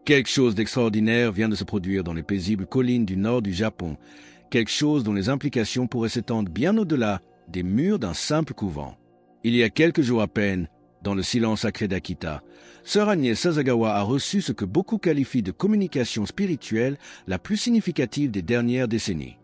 Quelque chose d'extraordinaire vient de se produire dans les paisibles collines du nord du Japon, quelque chose dont les implications pourraient s'étendre bien au-delà des murs d'un simple couvent. Il y a quelques jours à peine, dans le silence sacré d'Akita, Sœur Agnès Sasagawa a reçu ce que beaucoup qualifient de communication spirituelle la plus significative des dernières décennies.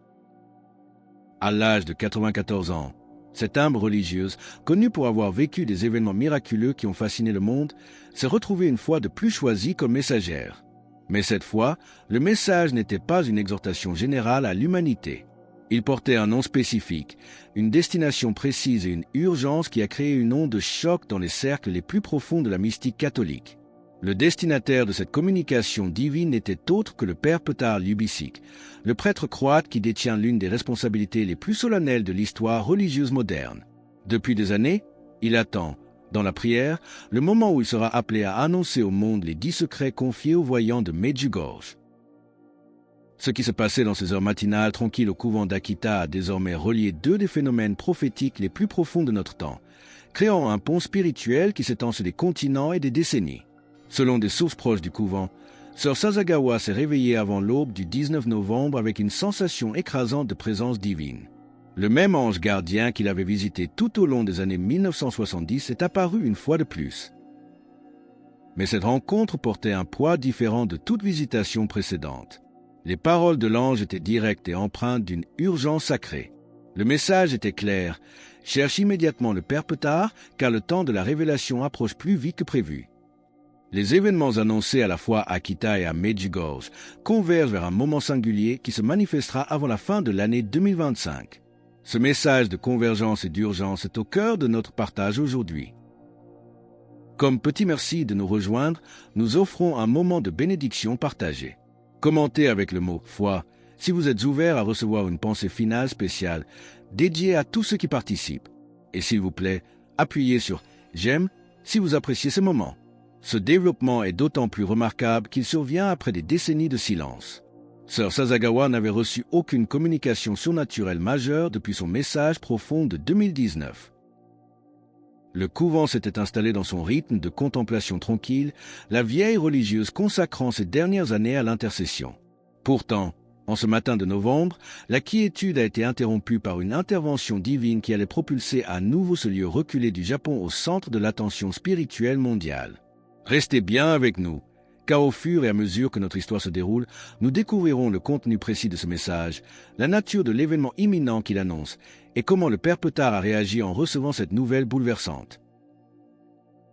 À l'âge de 94 ans, cette âme religieuse, connue pour avoir vécu des événements miraculeux qui ont fasciné le monde, s'est retrouvée une fois de plus choisie comme messagère. Mais cette fois, le message n'était pas une exhortation générale à l'humanité. Il portait un nom spécifique, une destination précise et une urgence qui a créé une onde de choc dans les cercles les plus profonds de la mystique catholique. Le destinataire de cette communication divine n'était autre que le père Petar Ljubicic, le prêtre croate qui détient l'une des responsabilités les plus solennelles de l'histoire religieuse moderne. Depuis des années, il attend, dans la prière, le moment où il sera appelé à annoncer au monde les 10 secrets confiés aux voyants de Medjugorje. Ce qui se passait dans ces heures matinales tranquilles au couvent d'Akita a désormais relié 2 des phénomènes prophétiques les plus profonds de notre temps, créant un pont spirituel qui s'étend sur des continents et des décennies. Selon des sources proches du couvent, Sœur Sasagawa s'est réveillée avant l'aube du 19 novembre avec une sensation écrasante de présence divine. Le même ange gardien qu'il avait visité tout au long des années 1970 est apparu une fois de plus. Mais cette rencontre portait un poids différent de toute visitation précédente. Les paroles de l'ange étaient directes et empreintes d'une urgence sacrée. Le message était clair. Cherche immédiatement le père Petar, car le temps de la révélation approche plus vite que prévu. Les événements annoncés à la fois à Akita et à Medjugorje convergent vers un moment singulier qui se manifestera avant la fin de l'année 2025. Ce message de convergence et d'urgence est au cœur de notre partage aujourd'hui. Comme petit merci de nous rejoindre, nous offrons un moment de bénédiction partagée. Commentez avec le mot « foi » si vous êtes ouvert à recevoir une pensée finale spéciale dédiée à tous ceux qui participent. Et s'il vous plaît, appuyez sur « j'aime » si vous appréciez ce moment. Ce développement est d'autant plus remarquable qu'il survient après des décennies de silence. Sœur Sasagawa n'avait reçu aucune communication surnaturelle majeure depuis son message profond de 2019. Le couvent s'était installé dans son rythme de contemplation tranquille, la vieille religieuse consacrant ses dernières années à l'intercession. Pourtant, en ce matin de novembre, la quiétude a été interrompue par une intervention divine qui allait propulser à nouveau ce lieu reculé du Japon au centre de l'attention spirituelle mondiale. Restez bien avec nous, car au fur et à mesure que notre histoire se déroule, nous découvrirons le contenu précis de ce message, la nature de l'événement imminent qu'il annonce, et comment le père Petar a réagi en recevant cette nouvelle bouleversante.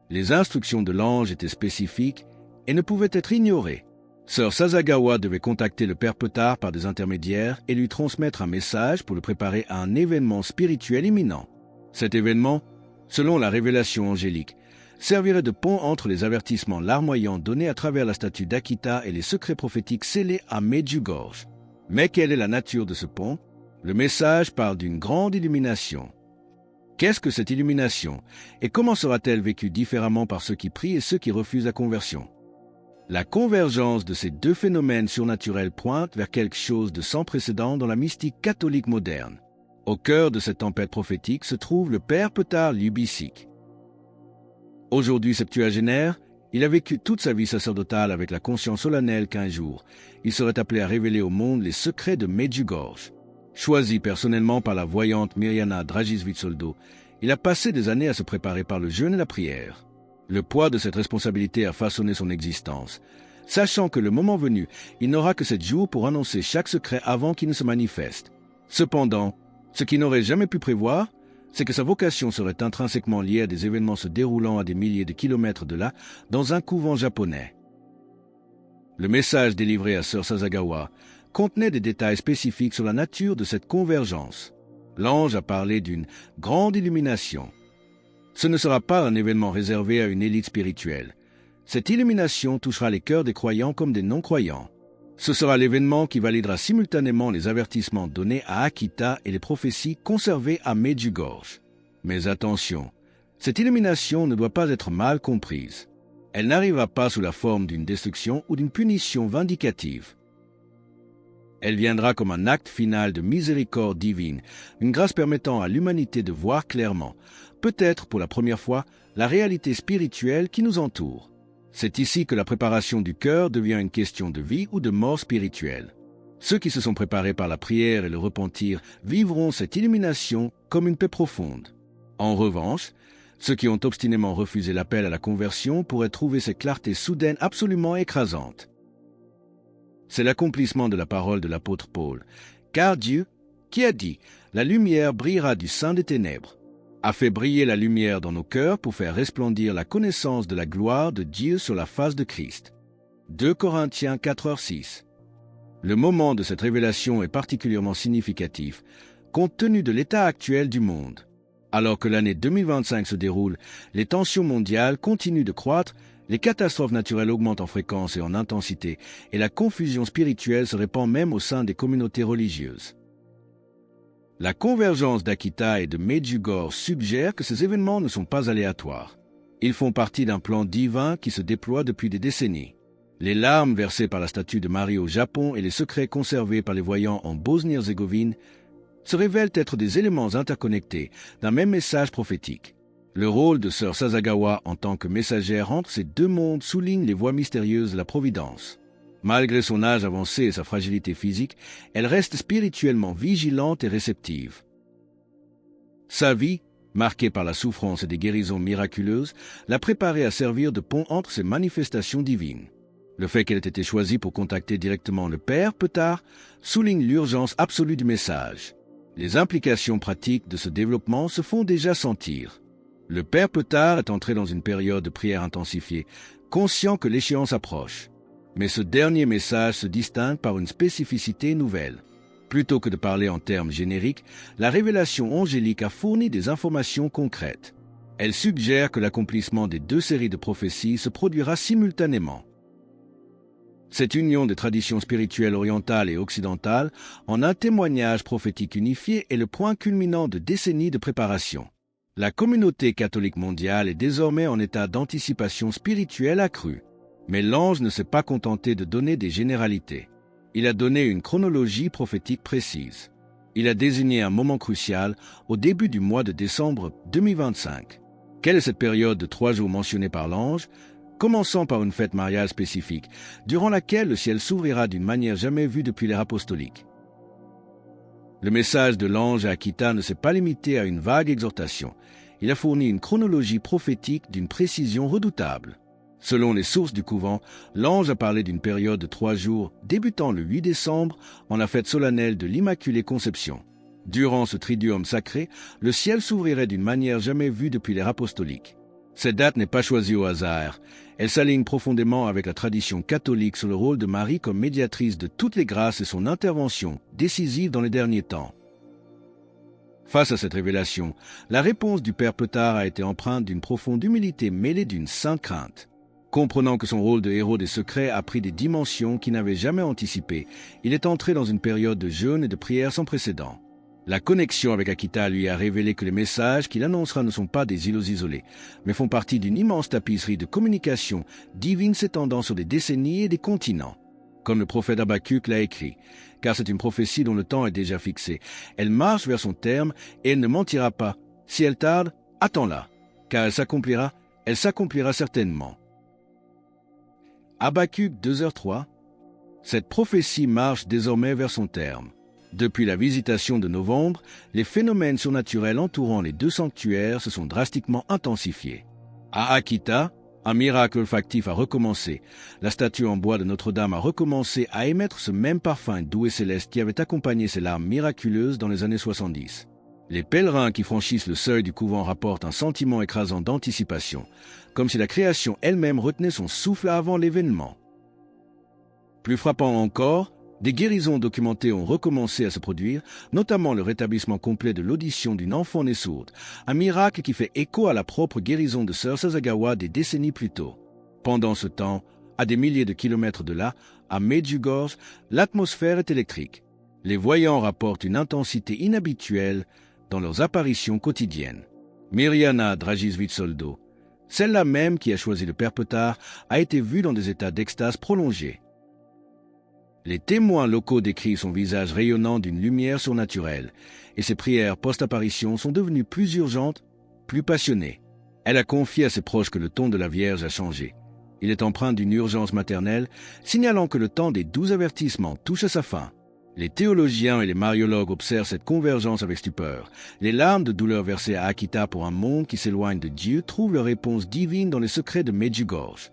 Les instructions de l'ange étaient spécifiques et ne pouvaient être ignorées. Sœur Sasagawa devait contacter le père Petar par des intermédiaires et lui transmettre un message pour le préparer à un événement spirituel imminent. Cet événement, selon la révélation angélique, servirait de pont entre les avertissements larmoyants donnés à travers la statue d'Akita et les secrets prophétiques scellés à Medjugorje. Mais quelle est la nature de ce pont? Le message parle d'une grande illumination. Qu'est-ce que cette illumination et comment sera-t-elle vécue différemment par ceux qui prient et ceux qui refusent la conversion? La convergence de ces 2 phénomènes surnaturels pointe vers quelque chose de sans précédent dans la mystique catholique moderne. Au cœur de cette tempête prophétique se trouve le père Petar Ljubicic. Aujourd'hui septuagénaire, il a vécu toute sa vie sacerdotale avec la conscience solennelle qu'un jour, il serait appelé à révéler au monde les secrets de Medjugorje. Choisi personnellement par la voyante Mirjana Dragišvili, il a passé des années à se préparer par le jeûne et la prière. Le poids de cette responsabilité a façonné son existence. Sachant que le moment venu, il n'aura que 7 jours pour annoncer chaque secret avant qu'il ne se manifeste. Cependant, ce qu'il n'aurait jamais pu prévoir, c'est que sa vocation serait intrinsèquement liée à des événements se déroulant à des milliers de kilomètres de là, dans un couvent japonais. Le message délivré à Sœur Sasagawa contenait des détails spécifiques sur la nature de cette convergence. L'ange a parlé d'une grande illumination. Ce ne sera pas un événement réservé à une élite spirituelle. Cette illumination touchera les cœurs des croyants comme des non-croyants. Ce sera l'événement qui validera simultanément les avertissements donnés à Akita et les prophéties conservées à Medjugorje. Mais attention, cette illumination ne doit pas être mal comprise. Elle n'arrivera pas sous la forme d'une destruction ou d'une punition vindicative. Elle viendra comme un acte final de miséricorde divine, une grâce permettant à l'humanité de voir clairement, peut-être pour la première fois, la réalité spirituelle qui nous entoure. C'est ici que la préparation du cœur devient une question de vie ou de mort spirituelle. Ceux qui se sont préparés par la prière et le repentir vivront cette illumination comme une paix profonde. En revanche, ceux qui ont obstinément refusé l'appel à la conversion pourraient trouver cette clarté soudaine absolument écrasante. C'est l'accomplissement de la parole de l'apôtre Paul. Car Dieu, qui a dit « La lumière brillera du sein des ténèbres », a fait briller la lumière dans nos cœurs pour faire resplendir la connaissance de la gloire de Dieu sur la face de Christ. 2 Corinthiens 4:6. Le moment de cette révélation est particulièrement significatif, compte tenu de l'état actuel du monde. Alors que l'année 2025 se déroule, les tensions mondiales continuent de croître, les catastrophes naturelles augmentent en fréquence et en intensité, et la confusion spirituelle se répand même au sein des communautés religieuses. La convergence d'Akita et de Medjugorje suggère que ces événements ne sont pas aléatoires. Ils font partie d'un plan divin qui se déploie depuis des décennies. Les larmes versées par la statue de Marie au Japon et les secrets conservés par les voyants en Bosnie-Herzégovine se révèlent être des éléments interconnectés d'un même message prophétique. Le rôle de sœur Sasagawa en tant que messagère entre ces deux mondes souligne les voies mystérieuses de la Providence. Malgré son âge avancé et sa fragilité physique, elle reste spirituellement vigilante et réceptive. Sa vie, marquée par la souffrance et des guérisons miraculeuses, l'a préparée à servir de pont entre ces manifestations divines. Le fait qu'elle ait été choisie pour contacter directement le Père plus tard souligne l'urgence absolue du message. Les implications pratiques de ce développement se font déjà sentir. Le Père plus tard est entré dans une période de prière intensifiée, conscient que l'échéance approche. Mais ce dernier message se distingue par une spécificité nouvelle. Plutôt que de parler en termes génériques, la révélation angélique a fourni des informations concrètes. Elle suggère que l'accomplissement des deux séries de prophéties se produira simultanément. Cette union des traditions spirituelles orientales et occidentales en un témoignage prophétique unifié est le point culminant de décennies de préparation. La communauté catholique mondiale est désormais en état d'anticipation spirituelle accrue. Mais l'ange ne s'est pas contenté de donner des généralités. Il a donné une chronologie prophétique précise. Il a désigné un moment crucial au début du mois de décembre 2025. Quelle est cette période de 3 jours mentionnée par l'ange, commençant par une fête mariale spécifique, durant laquelle le ciel s'ouvrira d'une manière jamais vue depuis l'ère apostolique? Le message de l'ange à Akita ne s'est pas limité à une vague exhortation. Il a fourni une chronologie prophétique d'une précision redoutable. Selon les sources du couvent, l'ange a parlé d'une période de 3 jours débutant le 8 décembre en la fête solennelle de l'Immaculée Conception. Durant ce triduum sacré, le ciel s'ouvrirait d'une manière jamais vue depuis l'ère apostolique. Cette date n'est pas choisie au hasard. Elle s'aligne profondément avec la tradition catholique sur le rôle de Marie comme médiatrice de toutes les grâces et son intervention décisive dans les derniers temps. Face à cette révélation, la réponse du Père Petard a été empreinte d'une profonde humilité mêlée d'une sainte crainte. Comprenant que son rôle de héros des secrets a pris des dimensions qu'il n'avait jamais anticipées, il est entré dans une période de jeûne et de prière sans précédent. La connexion avec Akita lui a révélé que les messages qu'il annoncera ne sont pas des îlots isolés, mais font partie d'une immense tapisserie de communication divine s'étendant sur des décennies et des continents. Comme le prophète Habakkuk l'a écrit, car c'est une prophétie dont le temps est déjà fixé. Elle marche vers son terme et elle ne mentira pas. Si elle tarde, attends-la, car elle s'accomplira certainement. Habakkuk 2h3. Cette prophétie marche désormais vers son terme. Depuis la visitation de novembre, les phénomènes surnaturels entourant les deux sanctuaires se sont drastiquement intensifiés. À Akita, un miracle olfactif a recommencé. La statue en bois de Notre-Dame a recommencé à émettre ce même parfum doux et céleste qui avait accompagné ses larmes miraculeuses dans les années 70. Les pèlerins qui franchissent le seuil du couvent rapportent un sentiment écrasant d'anticipation, comme si la création elle-même retenait son souffle avant l'événement. Plus frappant encore, des guérisons documentées ont recommencé à se produire, notamment le rétablissement complet de l'audition d'une enfant née sourde, un miracle qui fait écho à la propre guérison de sœur Sasagawa des décennies plus tôt. Pendant ce temps, à des milliers de kilomètres de là, à Medjugorje, l'atmosphère est électrique. Les voyants rapportent une intensité inhabituelle dans leurs apparitions quotidiennes. Mirjana Dragicevic-Soldo, celle-là même qui a choisi le Père Petard, a été vue dans des états d'extase prolongés. Les témoins locaux décrivent son visage rayonnant d'une lumière surnaturelle, et ses prières post-apparition sont devenues plus urgentes, plus passionnées. Elle a confié à ses proches que le ton de la Vierge a changé. Il est empreint d'une urgence maternelle, signalant que le temps des 12 avertissements touche à sa fin. Les théologiens et les mariologues observent cette convergence avec stupeur. Les larmes de douleur versées à Akita pour un monde qui s'éloigne de Dieu trouvent leur réponse divine dans les secrets de Medjugorje.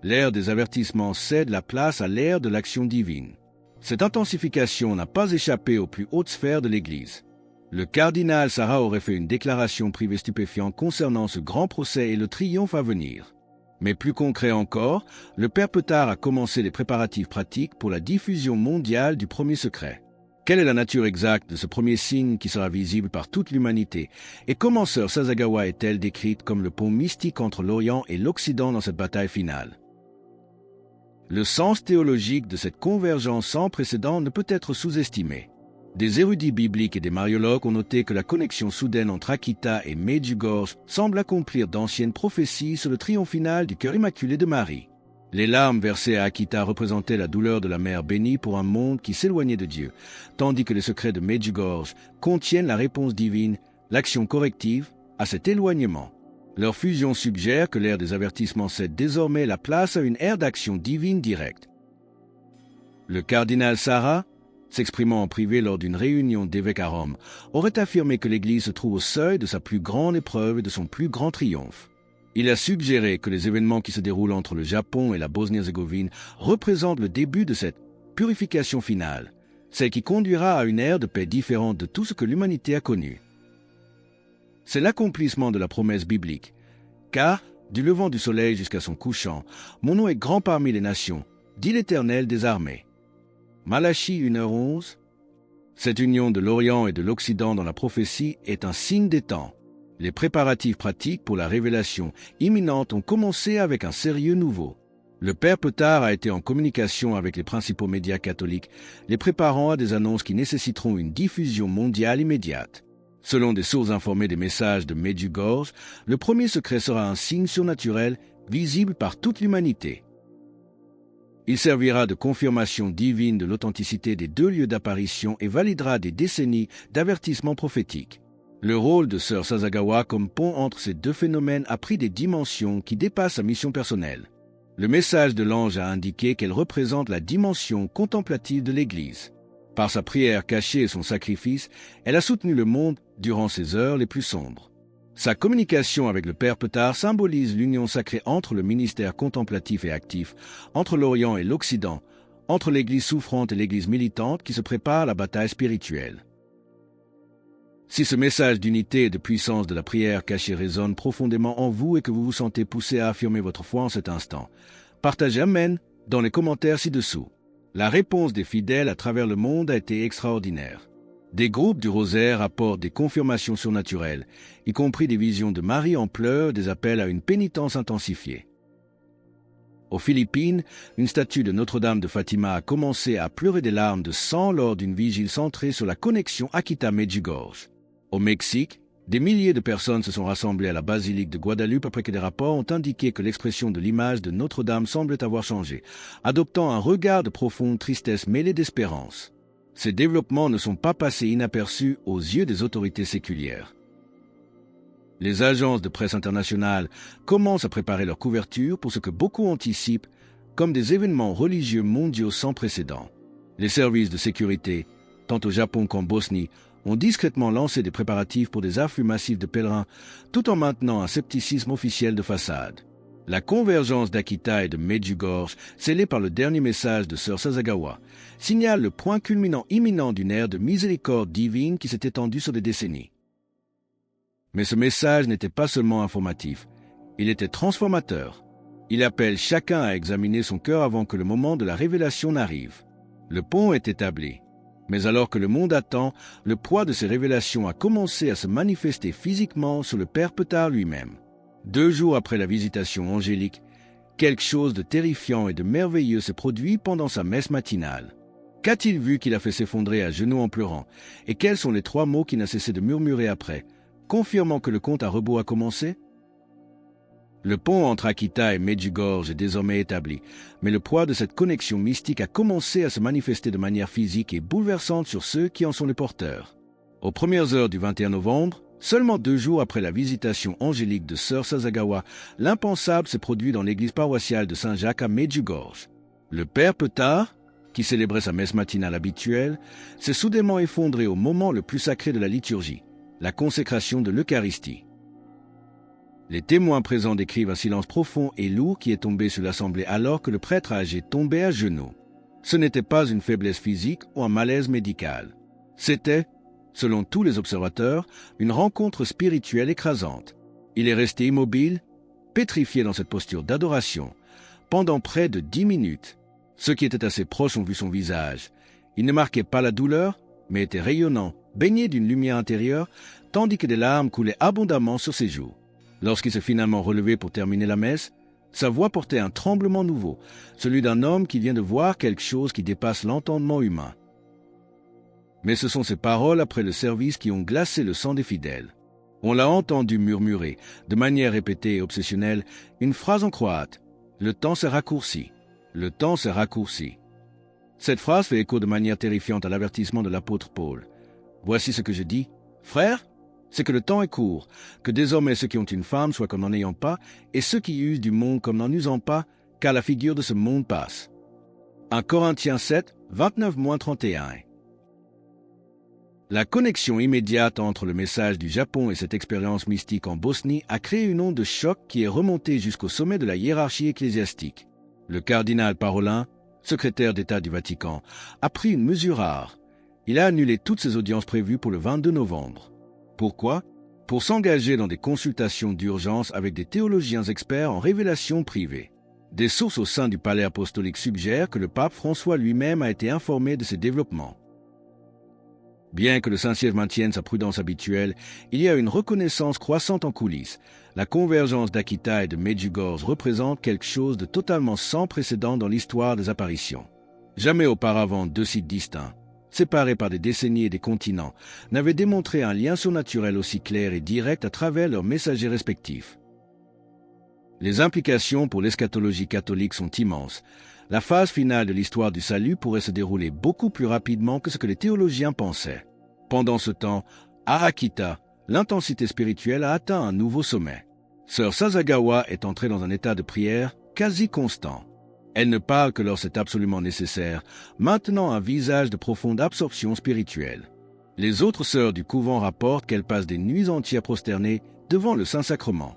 L'ère des avertissements cède la place à l'ère de l'action divine. Cette intensification n'a pas échappé aux plus hautes sphères de l'Église. Le cardinal Sarah aurait fait une déclaration privée stupéfiante concernant ce grand procès et le triomphe à venir. Mais plus concret encore, le père Petard a commencé les préparatifs pratiques pour la diffusion mondiale du premier secret. Quelle est la nature exacte de ce premier signe qui sera visible par toute l'humanité, et comment sœur Sasagawa est-elle décrite comme le pont mystique entre l'Orient et l'Occident dans cette bataille finale? Le sens théologique de cette convergence sans précédent ne peut être sous-estimé. Des érudits bibliques et des mariologues ont noté que la connexion soudaine entre Akita et Medjugorje semble accomplir d'anciennes prophéties sur le triomphe final du cœur immaculé de Marie. Les larmes versées à Akita représentaient la douleur de la mère bénie pour un monde qui s'éloignait de Dieu, tandis que les secrets de Medjugorje contiennent la réponse divine, l'action corrective à cet éloignement. Leur fusion suggère que l'ère des avertissements cède désormais la place à une ère d'action divine directe. Le cardinal Sarah, s'exprimant en privé lors d'une réunion d'évêques à Rome, aurait affirmé que l'Église se trouve au seuil de sa plus grande épreuve et de son plus grand triomphe. Il a suggéré que les événements qui se déroulent entre le Japon et la Bosnie-Herzégovine représentent le début de cette purification finale, celle qui conduira à une ère de paix différente de tout ce que l'humanité a connu. C'est l'accomplissement de la promesse biblique, car, du levant du soleil jusqu'à son couchant, mon nom est grand parmi les nations, dit l'Éternel des armées. Malachie 1h11. Cette union de l'Orient et de l'Occident dans la prophétie est un signe des temps. Les préparatifs pratiques pour la révélation imminente ont commencé avec un sérieux nouveau. Le père Petard a été en communication avec les principaux médias catholiques, les préparant à des annonces qui nécessiteront une diffusion mondiale immédiate. Selon des sources informées des messages de Medjugorje, le premier secret sera un signe surnaturel visible par toute l'humanité. Il servira de confirmation divine de l'authenticité des deux lieux d'apparition et validera des décennies d'avertissements prophétiques. Le rôle de sœur Sasagawa comme pont entre ces deux phénomènes a pris des dimensions qui dépassent sa mission personnelle. Le message de l'ange a indiqué qu'elle représente la dimension contemplative de l'Église. Par sa prière cachée et son sacrifice, elle a soutenu le monde durant ses heures les plus sombres. Sa communication avec le père Petard symbolise l'union sacrée entre le ministère contemplatif et actif, entre l'Orient et l'Occident, entre l'Église souffrante et l'Église militante qui se prépare à la bataille spirituelle. Si ce message d'unité et de puissance de la prière cachée résonne profondément en vous et que vous vous sentez poussé à affirmer votre foi en cet instant, partagez Amen dans les commentaires ci-dessous. La réponse des fidèles à travers le monde a été extraordinaire. Des groupes du rosaire apportent des confirmations surnaturelles, y compris des visions de Marie en pleurs, des appels à une pénitence intensifiée. Aux Philippines, une statue de Notre-Dame de Fatima a commencé à pleurer des larmes de sang lors d'une vigile centrée sur la connexion Akita-Medjugorje. Au Mexique, des milliers de personnes se sont rassemblées à la basilique de Guadalupe après que des rapports ont indiqué que l'expression de l'image de Notre-Dame semblait avoir changé, adoptant un regard de profonde tristesse mêlée d'espérance. Ces développements ne sont pas passés inaperçus aux yeux des autorités séculières. Les agences de presse internationales commencent à préparer leur couverture pour ce que beaucoup anticipent comme des événements religieux mondiaux sans précédent. Les services de sécurité, tant au Japon qu'en Bosnie, ont discrètement lancé des préparatifs pour des afflux massifs de pèlerins, tout en maintenant un scepticisme officiel de façade. La convergence d'Akita et de Medjugorje, scellée par le dernier message de sœur Sasagawa, signale le point culminant imminent d'une ère de miséricorde divine qui s'est étendue sur des décennies. Mais ce message n'était pas seulement informatif, il était transformateur. Il appelle chacun à examiner son cœur avant que le moment de la révélation n'arrive. Le pont est établi. Mais alors que le monde attend, le poids de ces révélations a commencé à se manifester physiquement sur le père Petard lui-même. 2 jours après la visitation angélique, quelque chose de terrifiant et de merveilleux s'est produit pendant sa messe matinale. Qu'a-t-il vu qu'il a fait s'effondrer à genoux en pleurant? Et quels sont les 3 mots qu'il n'a cessé de murmurer après, confirmant que le compte à rebours a commencé? Le pont entre Akita et Medjugorje est désormais établi, mais le poids de cette connexion mystique a commencé à se manifester de manière physique et bouleversante sur ceux qui en sont les porteurs. Aux premières heures du 21 novembre, Seulement 2 jours après la visitation angélique de Sœur Sasagawa, l'impensable s'est produit dans l'église paroissiale de Saint-Jacques à Medjugorje. Le père Petard, qui célébrait sa messe matinale habituelle, s'est soudainement effondré au moment le plus sacré de la liturgie, la consécration de l'Eucharistie. Les témoins présents décrivent un silence profond et lourd qui est tombé sur l'assemblée alors que le prêtre âgé tombait à genoux. Ce n'était pas une faiblesse physique ou un malaise médical. C'était, selon tous les observateurs, une rencontre spirituelle écrasante. Il est resté immobile, pétrifié dans cette posture d'adoration, pendant près de 10 minutes. Ceux qui étaient assez proches ont vu son visage. Il ne marquait pas la douleur, mais était rayonnant, baigné d'une lumière intérieure, tandis que des larmes coulaient abondamment sur ses joues. Lorsqu'il s'est finalement relevé pour terminer la messe, sa voix portait un tremblement nouveau, celui d'un homme qui vient de voir quelque chose qui dépasse l'entendement humain. Mais ce sont ces paroles après le service qui ont glacé le sang des fidèles. On l'a entendu murmurer, de manière répétée et obsessionnelle, une phrase en croate. « Le temps s'est raccourci. Le temps s'est raccourci. » Cette phrase fait écho de manière terrifiante à l'avertissement de l'apôtre Paul. « Voici ce que je dis. Frères, c'est que le temps est court, que désormais ceux qui ont une femme soient comme n'en ayant pas, et ceux qui usent du monde comme n'en usant pas, car la figure de ce monde passe. » 1 Corinthiens 7, 29-31. La connexion immédiate entre le message du Japon et cette expérience mystique en Bosnie a créé une onde de choc qui est remontée jusqu'au sommet de la hiérarchie ecclésiastique. Le cardinal Parolin, secrétaire d'État du Vatican, a pris une mesure rare. Il a annulé toutes ses audiences prévues pour le 22 novembre. Pourquoi ? Pour s'engager dans des consultations d'urgence avec des théologiens experts en révélation privée. Des sources au sein du palais apostolique suggèrent que le pape François lui-même a été informé de ces développements. Bien que le Saint-Siège maintienne sa prudence habituelle, il y a une reconnaissance croissante en coulisses. La convergence d'Akita et de Medjugorje représente quelque chose de totalement sans précédent dans l'histoire des apparitions. Jamais auparavant 2 sites distincts, séparés par des décennies et des continents, n'avaient démontré un lien surnaturel aussi clair et direct à travers leurs messagers respectifs. Les implications pour l'eschatologie catholique sont immenses. La phase finale de l'histoire du salut pourrait se dérouler beaucoup plus rapidement que ce que les théologiens pensaient. Pendant ce temps, à Akita, l'intensité spirituelle a atteint un nouveau sommet. Sœur Sasagawa est entrée dans un état de prière quasi constant. Elle ne parle que lorsque c'est absolument nécessaire, maintenant un visage de profonde absorption spirituelle. Les autres sœurs du couvent rapportent qu'elle passe des nuits entières prosternée devant le Saint-Sacrement.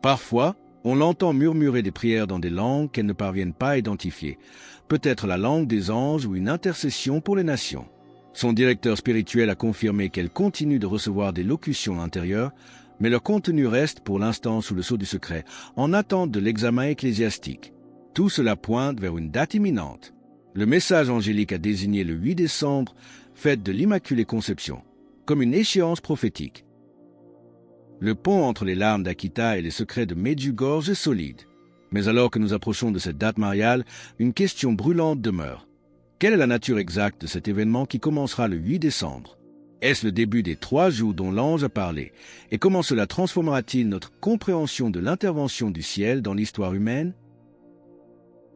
Parfois, on l'entend murmurer des prières dans des langues qu'elles ne parviennent pas à identifier, peut-être la langue des anges ou une intercession pour les nations. Son directeur spirituel a confirmé qu'elle continue de recevoir des locutions intérieures, mais leur contenu reste pour l'instant sous le sceau du secret, en attente de l'examen ecclésiastique. Tout cela pointe vers une date imminente. Le message angélique a désigné le 8 décembre, fête de l'Immaculée Conception, comme une échéance prophétique. Le pont entre les larmes d'Akita et les secrets de Medjugorje est solide. Mais alors que nous approchons de cette date mariale, une question brûlante demeure. Quelle est la nature exacte de cet événement qui commencera le 8 décembre ? Est-ce le début des 3 jours dont l'ange a parlé ? Et comment cela transformera-t-il notre compréhension de l'intervention du ciel dans l'histoire humaine ?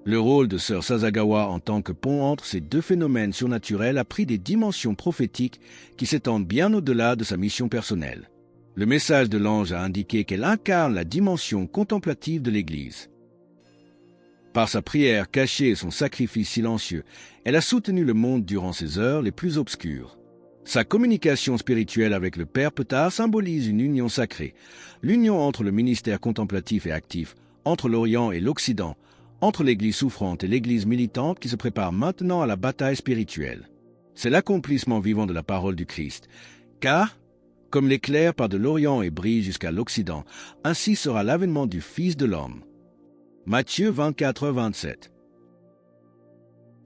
Le rôle de Sœur Sasagawa en tant que pont entre ces 2 phénomènes surnaturels a pris des dimensions prophétiques qui s'étendent bien au-delà de sa mission personnelle. Le message de l'ange a indiqué qu'elle incarne la dimension contemplative de l'Église. Par sa prière cachée et son sacrifice silencieux, elle a soutenu le monde durant ces heures les plus obscures. Sa communication spirituelle avec le Père Petard symbolise une union sacrée, l'union entre le ministère contemplatif et actif, entre l'Orient et l'Occident, entre l'Église souffrante et l'Église militante qui se prépare maintenant à la bataille spirituelle. C'est l'accomplissement vivant de la parole du Christ, car comme l'éclair part de l'Orient et brille jusqu'à l'Occident, ainsi sera l'avènement du Fils de l'homme. Matthieu 24-27.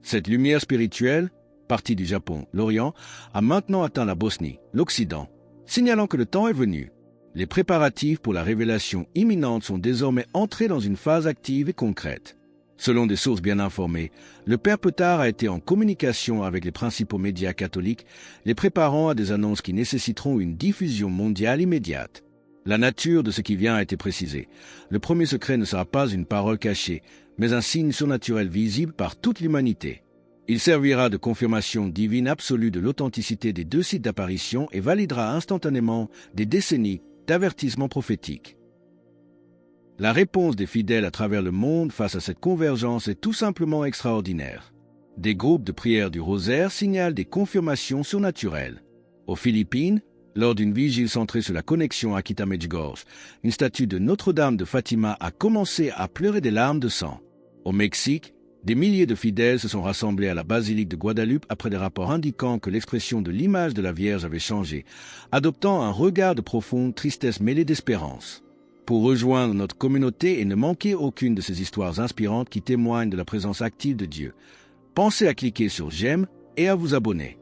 Cette lumière spirituelle, partie du Japon, l'Orient, a maintenant atteint la Bosnie, l'Occident, signalant que le temps est venu. Les préparatifs pour la révélation imminente sont désormais entrés dans une phase active et concrète. Selon des sources bien informées, le Père Petard a été en communication avec les principaux médias catholiques, les préparant à des annonces qui nécessiteront une diffusion mondiale immédiate. La nature de ce qui vient a été précisée. Le premier secret ne sera pas une parole cachée, mais un signe surnaturel visible par toute l'humanité. Il servira de confirmation divine absolue de l'authenticité des 2 sites d'apparition et validera instantanément des décennies d'avertissements prophétiques. La réponse des fidèles à travers le monde face à cette convergence est tout simplement extraordinaire. Des groupes de prière du rosaire signalent des confirmations surnaturelles. Aux Philippines, lors d'une vigile centrée sur la connexion Akita-Medjugorje, une statue de Notre-Dame de Fatima a commencé à pleurer des larmes de sang. Au Mexique, des milliers de fidèles se sont rassemblés à la basilique de Guadeloupe après des rapports indiquant que l'expression de l'image de la Vierge avait changé, adoptant un regard de profonde tristesse mêlée d'espérance. Pour rejoindre notre communauté et ne manquer aucune de ces histoires inspirantes qui témoignent de la présence active de Dieu, pensez à cliquer sur « J'aime » et à vous abonner.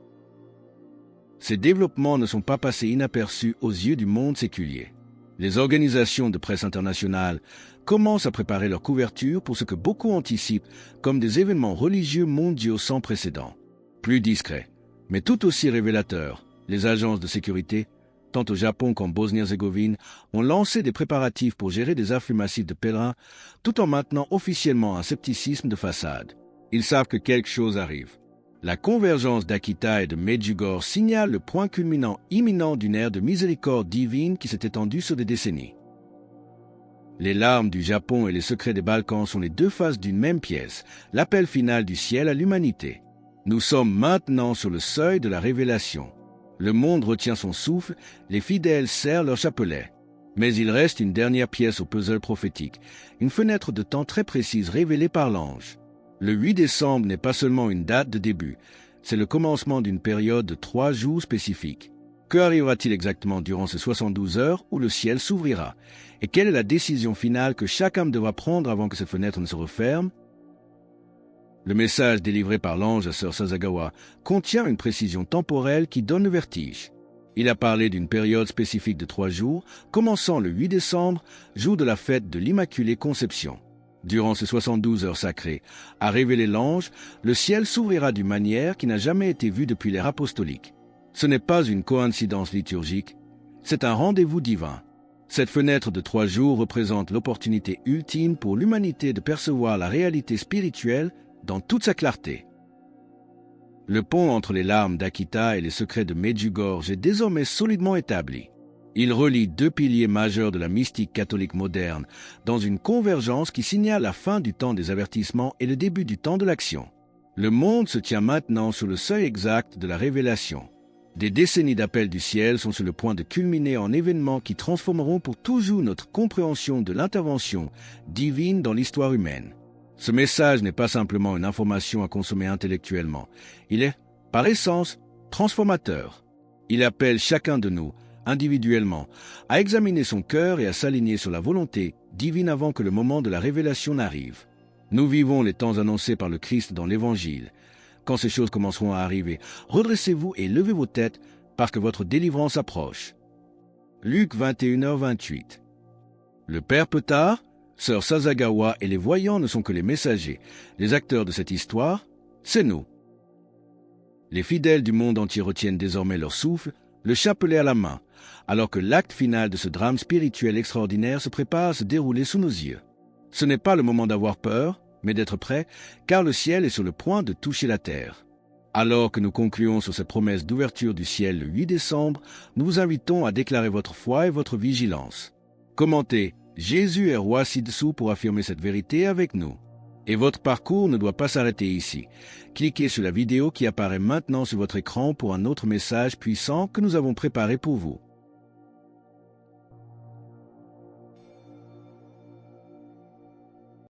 Ces développements ne sont pas passés inaperçus aux yeux du monde séculier. Les organisations de presse internationales commencent à préparer leur couverture pour ce que beaucoup anticipent comme des événements religieux mondiaux sans précédent. Plus discrets, mais tout aussi révélateurs, les agences de sécurité, tant au Japon qu'en Bosnie-Herzégovine, ont lancé des préparatifs pour gérer des afflux massifs de pèlerins, tout en maintenant officiellement un scepticisme de façade. Ils savent que quelque chose arrive. La convergence d'Akita et de Medjugorje signale le point culminant imminent d'une ère de miséricorde divine qui s'est étendue sur des décennies. Les larmes du Japon et les secrets des Balkans sont les 2 faces d'une même pièce, l'appel final du ciel à l'humanité. Nous sommes maintenant sur le seuil de la révélation. Le monde retient son souffle, les fidèles serrent leur chapelet. Mais il reste une dernière pièce au puzzle prophétique, une fenêtre de temps très précise révélée par l'ange. Le 8 décembre n'est pas seulement une date de début, c'est le commencement d'une période de 3 jours spécifiques. Que arrivera-t-il exactement durant ces 72 heures où le ciel s'ouvrira? Et quelle est la décision finale que chaque âme devra prendre avant que cette fenêtre ne se referme? Le message délivré par l'ange à Sœur Sasagawa contient une précision temporelle qui donne le vertige. Il a parlé d'une période spécifique de 3 jours, commençant le 8 décembre, jour de la fête de l'Immaculée Conception. Durant ces 72 heures sacrées, a révélé l'ange, le ciel s'ouvrira d'une manière qui n'a jamais été vue depuis l'ère apostolique. Ce n'est pas une coïncidence liturgique, c'est un rendez-vous divin. Cette fenêtre de 3 jours représente l'opportunité ultime pour l'humanité de percevoir la réalité spirituelle dans toute sa clarté. Le pont entre les larmes d'Akita et les secrets de Medjugorje est désormais solidement établi. Il relie 2 piliers majeurs de la mystique catholique moderne dans une convergence qui signale la fin du temps des avertissements et le début du temps de l'action. Le monde se tient maintenant sur le seuil exact de la révélation. Des décennies d'appels du ciel sont sur le point de culminer en événements qui transformeront pour toujours notre compréhension de l'intervention divine dans l'histoire humaine. Ce message n'est pas simplement une information à consommer intellectuellement. Il est, par essence, transformateur. Il appelle chacun de nous, individuellement, à examiner son cœur et à s'aligner sur la volonté divine avant que le moment de la révélation n'arrive. Nous vivons les temps annoncés par le Christ dans l'Évangile. Quand ces choses commenceront à arriver, redressez-vous et levez vos têtes, parce que votre délivrance approche. Luc 21h28. Le Père Petard, Sœur Sasagawa et les voyants ne sont que les messagers, les acteurs de cette histoire, c'est nous. Les fidèles du monde entier retiennent désormais leur souffle, le chapelet à la main, alors que l'acte final de ce drame spirituel extraordinaire se prépare à se dérouler sous nos yeux. Ce n'est pas le moment d'avoir peur, mais d'être prêt, car le ciel est sur le point de toucher la terre. Alors que nous concluons sur cette promesse d'ouverture du ciel le 8 décembre, nous vous invitons à déclarer votre foi et votre vigilance. Commentez « Jésus est roi ci-dessous » pour affirmer cette vérité avec nous. Et votre parcours ne doit pas s'arrêter ici. Cliquez sur la vidéo qui apparaît maintenant sur votre écran pour un autre message puissant que nous avons préparé pour vous.